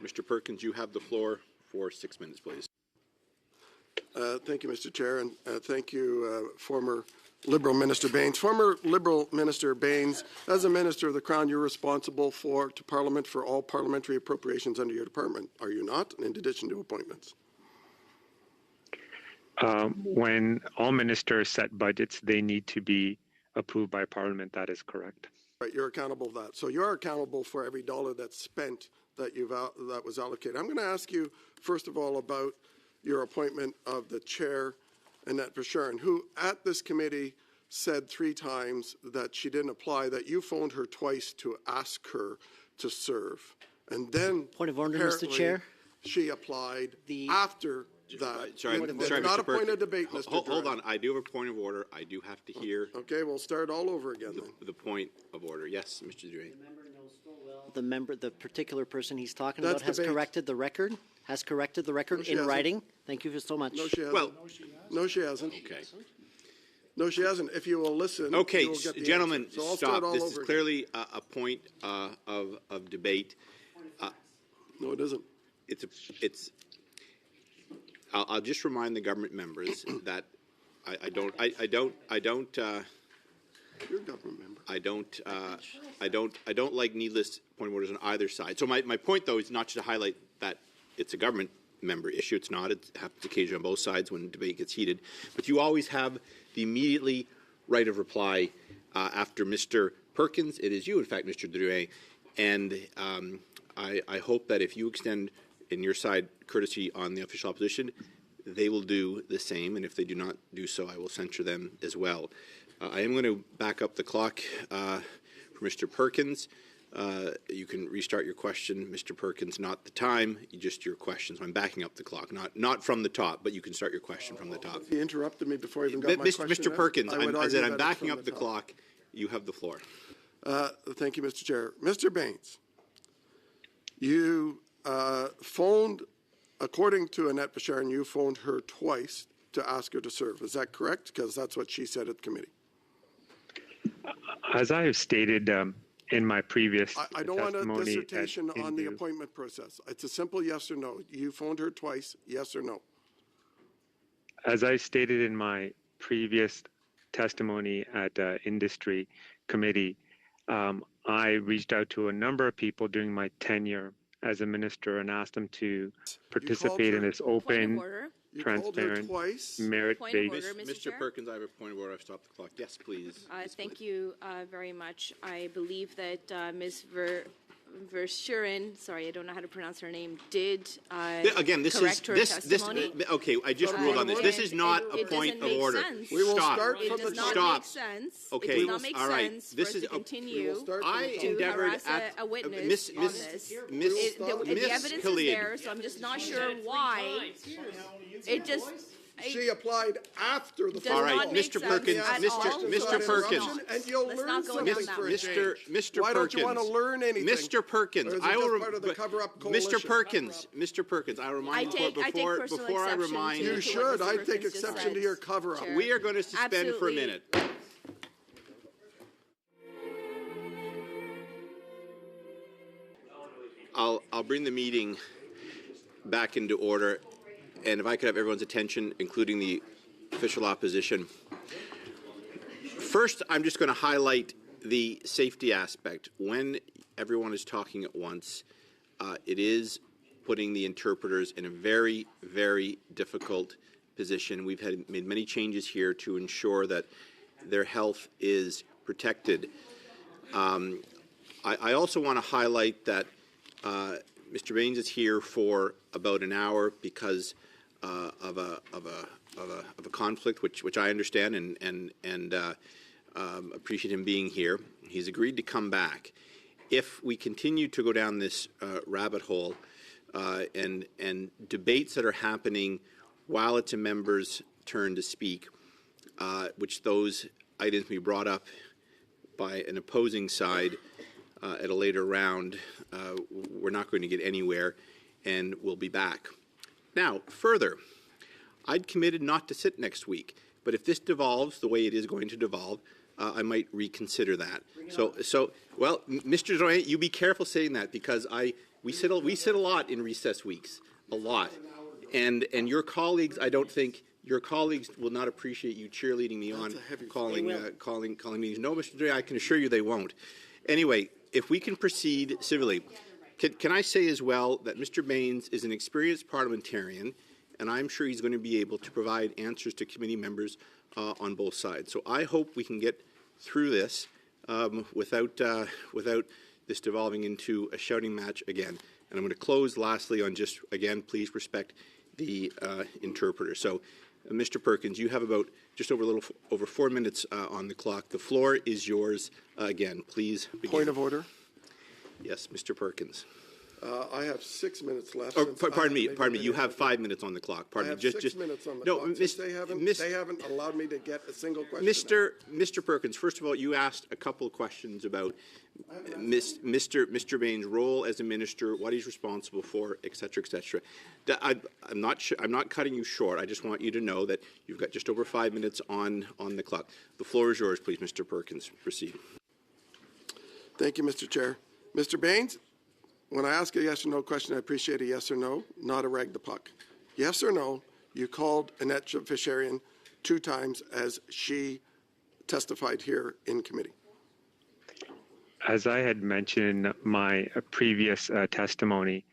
Mr. Perkins, you have the floor for 6 minutes, please. Thank you, Mr. Chair, and thank you, former Liberal Minister Baines. Former Liberal Minister Baines, as a Minister of the Crown, you're responsible to Parliament for all parliamentary appropriations under your department, are you not, in addition to appointments? When all ministers set budgets, they need to be approved by Parliament. That is correct. Right, you're accountable for that. So you're accountable for every dollar that's spent that that was allocated. I'm going to ask you, first of all, about your appointment of the chair, Annette Verschuren, who at this committee said 3 times that she didn't apply, that you phoned her twice to ask her to serve. And then, point of order, Mr. Chair, she applied after that. Sorry, not Mr. a point of debate, Mr. Hold on. I do have a point of order. I do have to hear. Okay, we'll start all over again then. The point of order. Yes, Mr. Duray. the particular person he's talking about has corrected the record. Has corrected the record in writing. Thank you so much. No, she hasn't. Well, no, she hasn't. Okay. No, she hasn't. If you will listen. Okay, you will get the gentlemen, answer. So stop. This is clearly a point of debate. No, it isn't. I'll just remind the government members that I don't. You're a government member. I don't like needless point of orders on either side. So my point, though, is not to highlight that it's a government member issue. It's not. It happens occasionally on both sides when debate gets heated. But you always have the immediately right of reply after Mr. Perkins. It is you, in fact, Mr. Drouin. And I hope that if you extend, in your side, courtesy on the official opposition, they will do the same. And if they do not do so, I will censure them as well. I am going to back up the clock for Mr. Perkins. You can restart your question, Mr. Perkins, not the time, just your question. So I'm backing up the clock, not from the top, but you can start your question from the top. He interrupted me before I even got my question. Mr. Perkins, I'm backing up the clock. You have the floor. Thank you, Mr. Chair. Mr. Baines, you phoned, according to Annette Verschuren, you phoned her twice to ask her to serve. Is that correct? Because that's what she said at the committee. As I have stated in my previous I don't want a dissertation on the appointment process. It's a simple yes or no. You phoned her twice, yes or no? As I stated in my previous testimony at industry committee, I reached out to a number of people during my tenure as a minister and asked them to participate in this open, transparent, merit-based. Mr. Perkins, I have a point of order. I've stopped the clock. Yes, please. Thank you very much. I believe that Ms. Verschuren, sorry, I don't know how to pronounce her name, did again, this correct her testimony. Okay, I just ruled on this. This is not a point of order. We will start from the top. It does not make sense. Okay, it does not make all right. sense This for us is to continue to harass a witness on this. The evidence is there, so I'm just not sure why. It just... She applied after the phone All right, call. Mr. Perkins, Mr. Perkins, and you'll learn something for a change. Mr. Why don't you want to learn anything? Mr. Perkins, I will. Part of the cover-up coalition? Mr. Perkins, I remind you before I remind you should. I take exception to your cover-up. We are going to suspend for a minute. I'll bring the meeting back into order. And if I could have everyone's attention, including the official opposition. First, I'm just going to highlight the safety aspect. When everyone is talking at once, it is putting the interpreters in a very, very difficult position. We've made many changes here to ensure that their health is protected. I also want to highlight that Mr. Baines is here for about an hour because of a conflict, which I understand and appreciate him being here. He's agreed to come back. If we continue to go down this rabbit hole and debates that are happening while it's a member's turn to speak, which those items be brought up by an opposing side at a later round, we're not going to get anywhere, and we'll be back. Now, further, I'd committed not to sit next week, but if this devolves the way it is going to devolve, I might reconsider that. Well, Mr. Drouin, you be careful saying that because I We sit a lot in recess weeks, a lot. And your colleagues, I don't think, your colleagues will not appreciate you cheerleading me on calling meetings. No, Mr. Day, I can assure you they won't. Anyway, if we can proceed civilly, can I say as well that Mr. Baines is an experienced parliamentarian, and I'm sure he's going to be able to provide answers to committee members on both sides. So I hope we can get through this without this devolving into a shouting match again. And I'm going to close lastly on just, again, please respect the interpreter. So, Mr. Perkins, you have about just over 4 minutes on the clock. The floor is yours again. Please begin. Point of order. Yes, Mr. Perkins. I have 6 minutes left. Oh, pardon me. You have 5 minutes on the clock. Pardon me. I have 6 minutes on the clock. They haven't allowed me to get a single question. Mr. Perkins, first of all, you asked a couple of questions about Mr. Baines' role as a minister, what he's responsible for, et cetera, et cetera. I'm not cutting you short. I just want you to know that you've got just over 5 minutes on the clock. The floor is yours, please, Mr. Perkins. Proceed. Thank you, Mr. Chair. Mr. Baines, when I ask a yes or no question, I appreciate a yes or no, not a rag the puck. Yes or no, you called Annette Fisherian 2 times as she testified here in committee. As I had mentioned in my previous testimony,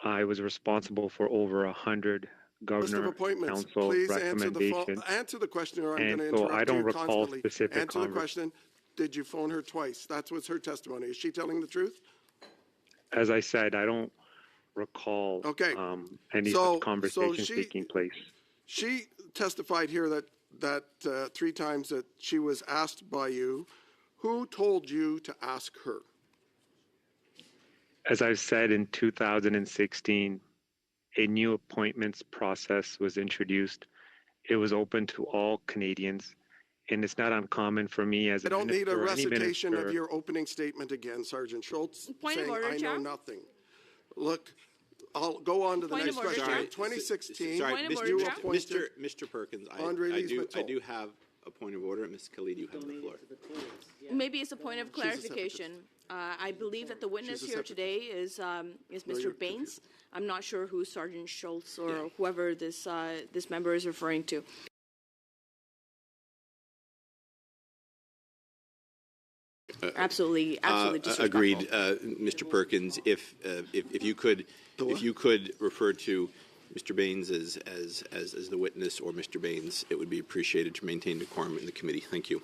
I was responsible for over 100 governor council please recommendations. Answer the question or I'm going to so interrupt I don't you recall constantly. specific Answer the question. Did you phone her twice? That was her testimony. Is she telling the truth? As I said, I don't recall any such conversations taking place. She testified here that 3 times that she was asked by you. Who told you to ask her? As I've said, in 2016, a new appointments process was introduced. It was open to all Canadians, and it's not uncommon for me as a minister. I don't need a recitation of your opening statement again, Sergeant Schultz, saying I know nothing. Look, I'll go on to the next question. Sorry, 2016, sorry, you appointed Mr. Perkins, I do have a point of order. Ms. Khalid, you have the floor. Maybe it's a point of clarification. I believe that the witness here today is Mr. Baines. I'm not sure who Sergeant Schultz or whoever this member is referring to. Absolutely disrespectful. Agreed, Mr. Perkins. If you could refer to Mr. Baines as the witness or Mr. Baines, it would be appreciated to maintain decorum in the committee. Thank you.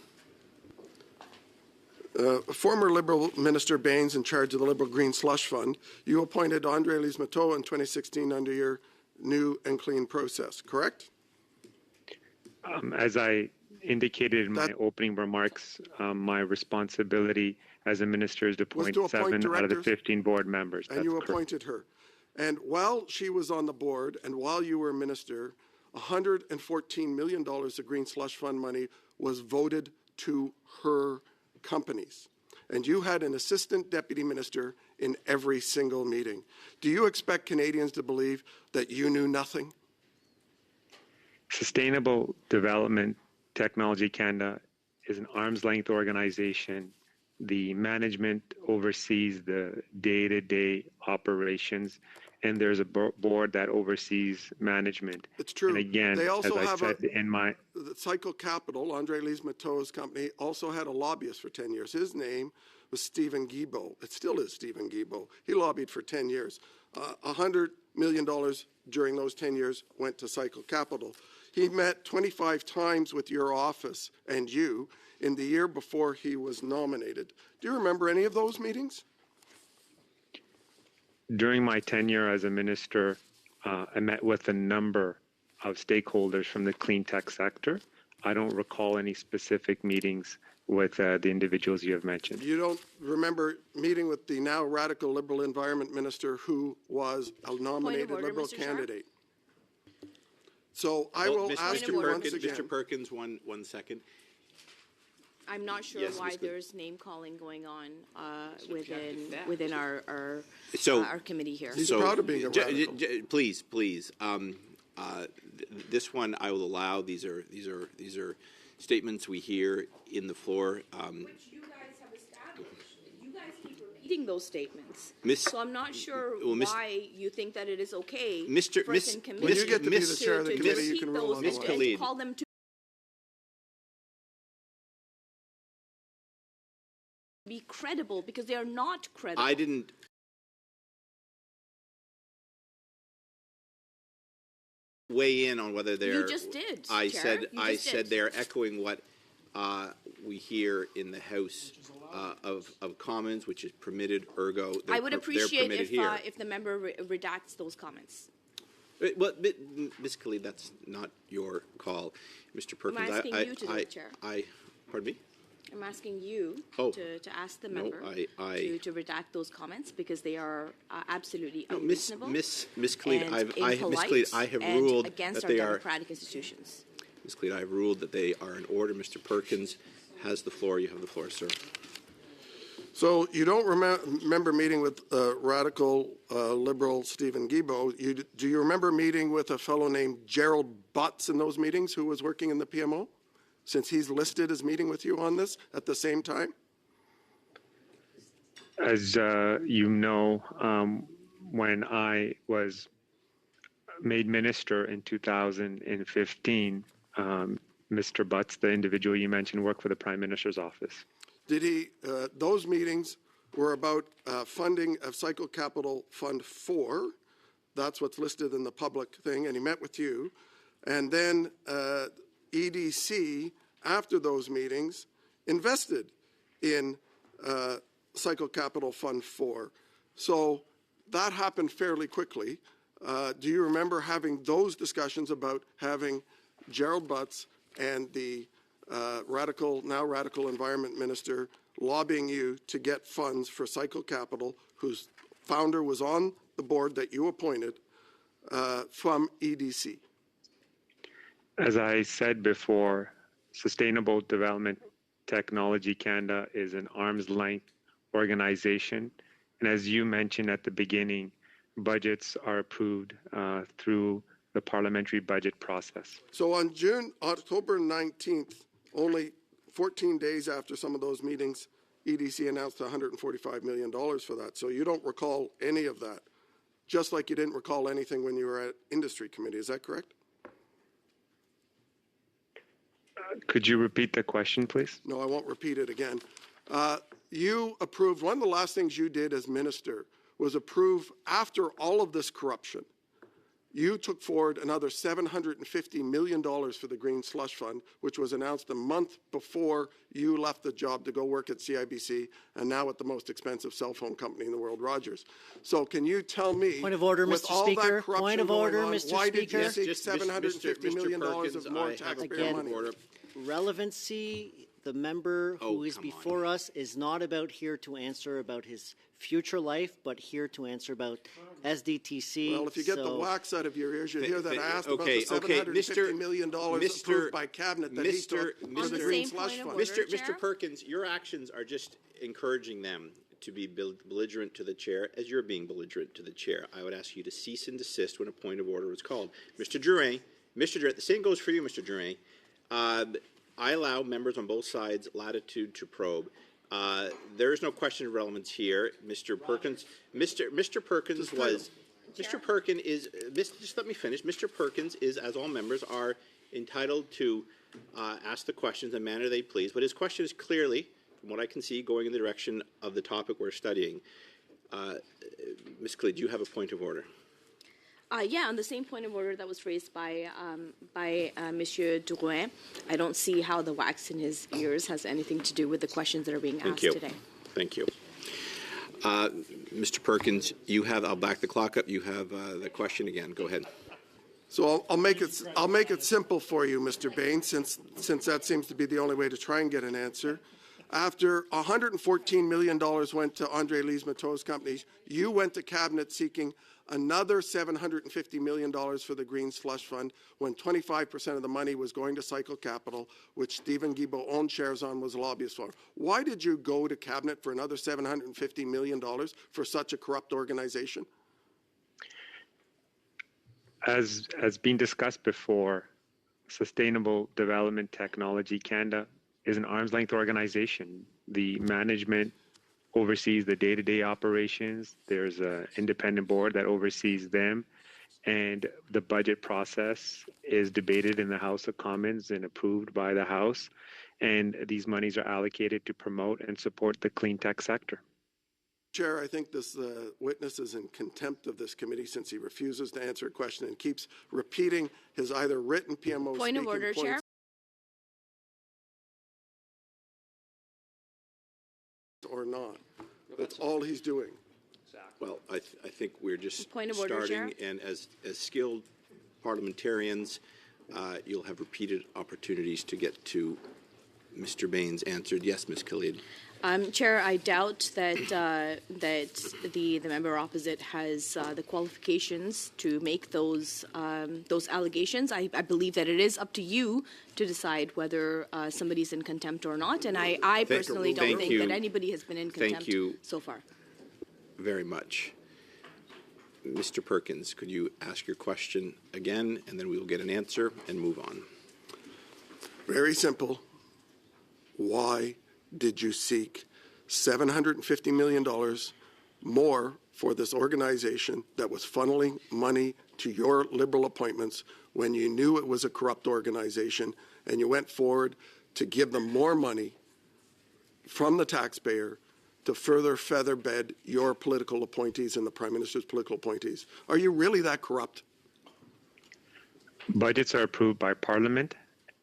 Former Liberal Minister Baines, in charge of the Liberal Green Slush Fund, you appointed André Lise-Matteau in 2016 under your new and clean process, correct? As I indicated in my opening remarks, my responsibility as a minister is to appoint 7 out of the 15 board members. And you appointed her. And while she was on the board and while you were a minister, $114 million of Green Slush Fund money was voted to her companies. And you had an assistant deputy minister in every single meeting. Do you expect Canadians to believe that you knew nothing? Sustainable Development Technology Canada is an arm's-length organization. The management oversees the day-to-day operations, and there's a board that oversees management. It's true. And again, they also as have I said in my... The Cycle Capital, André Lise-Matteau's company, also had a lobbyist for 10 years. His name was Stephen Guilbeault. It still is Stephen Guilbeault. He lobbied for 10 years. $100 million during those 10 years went to Cycle Capital. He met 25 times with your office and you in the year before he was nominated. Do you remember any of those meetings? During my tenure as a minister, I met with a number of stakeholders from the clean tech sector. I don't recall any specific meetings with the individuals you have mentioned. You don't remember meeting with the now radical Liberal Environment Minister who was a nominated Liberal candidate? So I will ask you once again. Mr. Perkins, one second. I'm not sure why there's name calling going on within our committee here. He's proud of being a radical. Please. This one I will allow. These are statements we hear in the floor. Which you guys have established. You guys keep repeating repeating those statements. Miss- So I'm not sure Well, Miss- why you think that it is okay Mr. for Miss- us in committee When you get to be the Miss- chair of the to committee, you repeat can rule those otherwise. and Khalid. to call them to be credible, because they are not credible. I didn't. Weigh in on whether they're. You just did, I Chair. said. You I just said did. they're echoing what we hear in the House of Commons, which is permitted. Ergo, I would they're appreciate permitted here. if the member redacts those comments. Well, Ms. Khalid, that's not your call, Mr. Perkins. asking you to do it, Chair. Pardon me. I'm asking you Oh. to ask the No, member to redact those comments, because they are absolutely No, unreasonable. Miss Khalid, and Miss impolite Khalid, I have and ruled against that our they are. democratic institutions. Ms. Khalid, I have ruled that they are in order. Mr. Perkins has the floor. You have the floor, sir. So you don't remember meeting with radical liberal Stephen Guilbeault. Do you remember meeting with a fellow named Gerald Butts in those meetings, who was working in the PMO? Since he's listed as meeting with you on this at the same time? As you know, when I was made minister in 2015, Mr. Butts, the individual you mentioned, worked for the Prime Minister's office. Did he, those meetings were about funding of Cycle Capital Fund 4. That's what's listed in the public thing, and he met with you. And then EDC, after those meetings, invested in Cycle Capital Fund 4. So that happened fairly quickly. Do you remember having those discussions about having Gerald Butts and the now radical environment minister lobbying you to get funds for Cycle Capital, whose founder was on the board that you appointed, from EDC? As I said before, Sustainable Development Technology Canada is an arm's length organization. And as you mentioned at the beginning, budgets are approved through the parliamentary budget process. So on October 19th, only 14 days after some of those meetings, EDC announced $145 million for that. So you don't recall any of that, just like you didn't recall anything when you were at Industry Committee. Is that correct? Could you repeat the question, please? No, I won't repeat it again. You approved, one of the last things you did as minister was approve, after all of this corruption, you took forward another $750 million for the Green Slush Fund, which was announced a month before you left the job to go work at CIBC and now at the most expensive cell phone company in the world, Rogers. So can you tell me, Point of order, with Mr. all Speaker. that corruption Point of going order, on, Mr. why did you Speaker. seek $750 million of more taxpayer money? Relevancy, the member who is come on. before us is not about here to answer about his future life, but here to answer about SDTC. Well, if you get the So- wax out of your ears, you hear that I asked about okay, the okay, $750 million approved by Cabinet that he took for On the the Green same Slush point of Fund. order, Mr. Chair? Perkins, your actions are just encouraging them to be belligerent to the chair as you're being belligerent to the chair. I would ask you to cease and desist when a point of order is called. Mr. Drouin, the same goes for you, Mr. Drouin. I allow members on both sides latitude to probe. There is no question of relevance here. Mr. Perkins, Mr. Perkins was, Mr. Perkins is, just let me finish. Mr. Perkins is, as all members are entitled to ask the questions in the manner they please, but his question is clearly, from what I can see, going in the direction of the topic we're studying. Ms. Khalid, do you have a point of order? Yeah, on the same point of order that was raised by Monsieur Drouin, I don't see how the wax in his ears has anything to do with the questions that are being asked today. Thank you. Mr. Perkins, you have, I'll back the clock up. You have the question again. Go ahead. So I'll make it simple for you, Mr. Bain, since that seems to be the only way to try and get an answer. After $114 million went to Andre Lise-Matteau's companies, you went to Cabinet seeking another $750 million for the Green Slush Fund when 25% of the money was going to Cycle Capital, which Stephen Guilbeault owned shares on, was a lobbyist for. Why did you go to Cabinet for another $750 million for such a corrupt organization? As been discussed before, Sustainable Development Technology Canada is an arm's length organization. The management oversees the day-to-day operations. There's an independent board that oversees them. And the budget process is debated in the House of Commons and approved by the House. And these monies are allocated to promote and support the clean tech sector. Chair, I think this witness is in contempt of this committee since he refuses to answer a question and keeps repeating his either written PMO Point of order, Chair. Or not. That's all he's doing. Well, I think we're just Point of order, starting, Chair. and as skilled parliamentarians, you'll have repeated opportunities to get to Mr. Baines answered. Yes, Ms. Khalid. Chair, I doubt that the member opposite has the qualifications to make those allegations. I believe that it is up to you to decide whether somebody's in contempt or not, and I personally don't think that anybody has been in contempt so far. Very much. Mr. Perkins, could you ask your question again, and then we will get an answer and move on. Very simple. Why did you seek $750 million more for this organization that was funneling money to your Liberal appointments when you knew it was a corrupt organization, and you went forward to give them more money from the taxpayer to further feather bed your political appointees and the Prime Minister's political appointees? Are you really that corrupt? Budgets are approved by Parliament,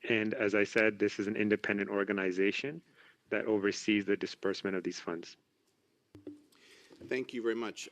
and as I said, this is an independent organization that oversees the disbursement of these funds. Thank you very much.